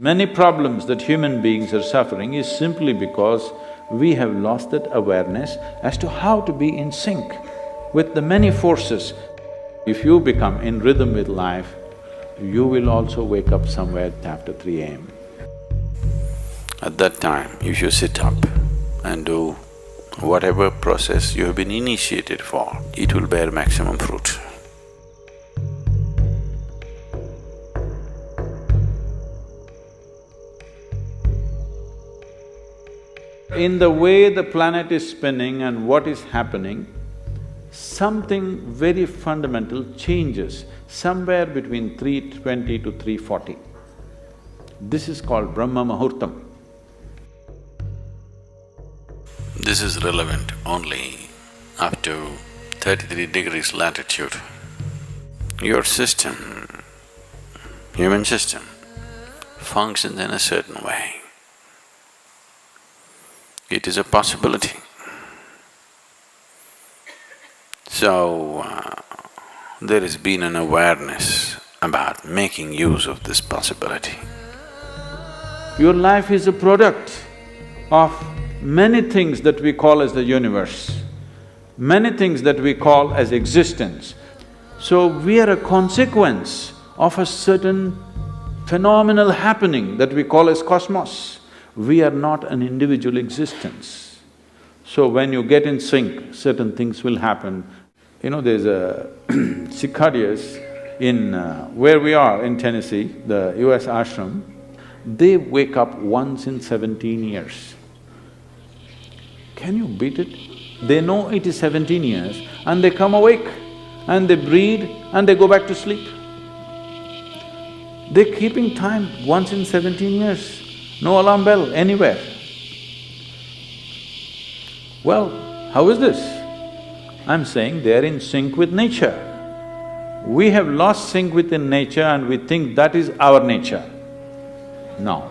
Many problems that human beings are suffering is simply because we have lost that awareness as to how to be in sync with the many forces. If you become in rhythm with life, you will also wake up somewhere after 3 a.m. At that time, if you sit up and do whatever process you have been initiated for, it will bear maximum fruit. In the way the planet is spinning and what is happening, something very fundamental changes somewhere between 3:20 to 3:40. This is called Brahma Muhurtam. This is relevant only up to 33 degrees latitude. Your system, human system, functions in a certain way. It is a possibility. So, there has been an awareness about making use of this possibility. Your life is a product of many things that we call as the universe, many things that we call as existence. So we are a consequence of a certain phenomenal happening that we call as cosmos. We are not an individual existence. So when you get in sync, certain things will happen. You know, there's a cicadas in where we are in Tennessee, the US ashram, they wake up once in 17 years. Can you beat it? They know it is 17 years and they come awake and they breathe and they go back to sleep. They're keeping time once in 17 years, no alarm bell anywhere. Well, how is this? I'm saying they're in sync with nature. We have lost sync within nature and we think that is our nature. No.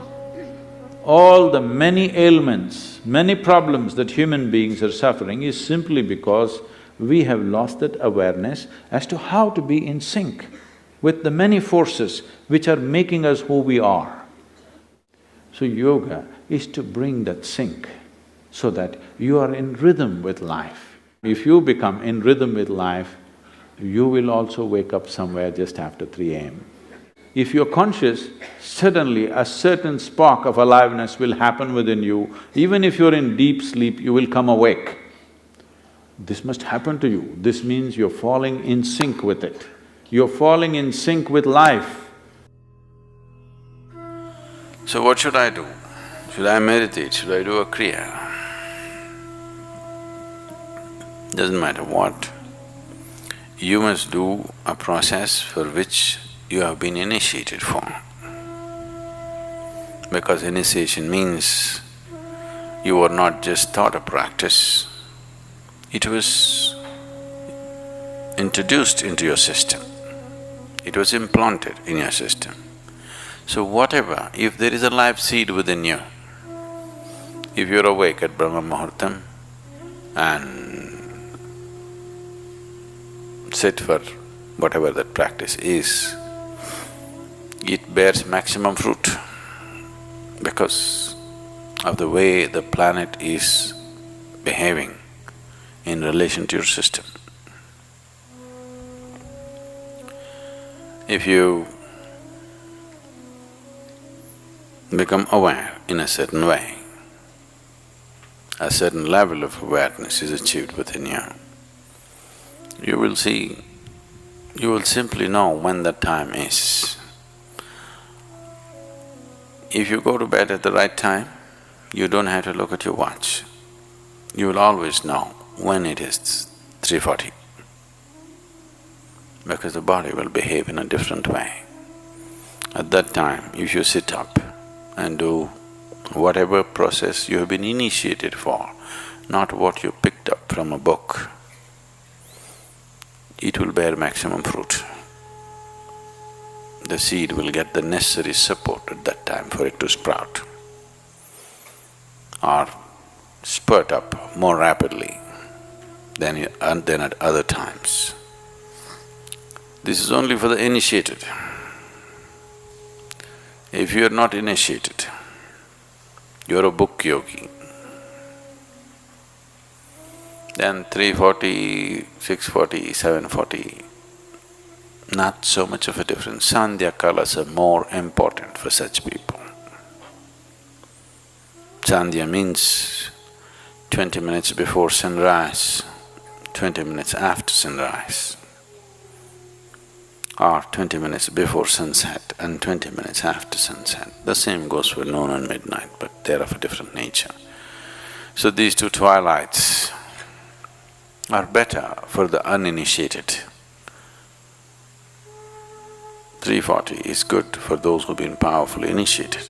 All the many ailments, many problems that human beings are suffering is simply because we have lost that awareness as to how to be in sync with the many forces which are making us who we are. So yoga is to bring that sync so that you are in rhythm with life. If you become in rhythm with life, you will also wake up somewhere just after 3 a.m. If you're conscious, suddenly a certain spark of aliveness will happen within you. Even if you're in deep sleep, you will come awake. This must happen to you. This means you're falling in sync with it. You're falling in sync with life. So what should I do? Should I meditate? Should I do a kriya? Doesn't matter what. You must do a process for which you have been initiated for. Because initiation means you were not just taught a practice, it was introduced into your system, it was implanted in your system. So whatever, if there is a life seed within you, if you're awake at Brahma Muhurtam and sit for whatever that practice is, it bears maximum fruit because of the way the planet is behaving in relation to your system. If you become aware in a certain way, a certain level of awareness is achieved within you, you will see, you will simply know when the time is. If you go to bed at the right time, you don't have to look at your watch. You will always know when it is 3:40 because the body will behave in a different way. At that time, if you sit up and do whatever process you have been initiated for, not what you picked up from a book, it will bear maximum fruit. The seed will get the necessary support at that time for it to sprout or spurt up more rapidly than at other times. This is only for the initiated. If you're not initiated, you're a book yogi, then 340, 640, 740, not so much of a difference. Sandhya kalas are more important for such people. Sandhya means 20 minutes before sunrise, 20 minutes after sunrise, or 20 minutes before sunset and 20 minutes after sunset. The same goes for noon and midnight, but they're of a different nature. So these two twilights are better for the uninitiated. 340 is good for those who've been powerfully initiated.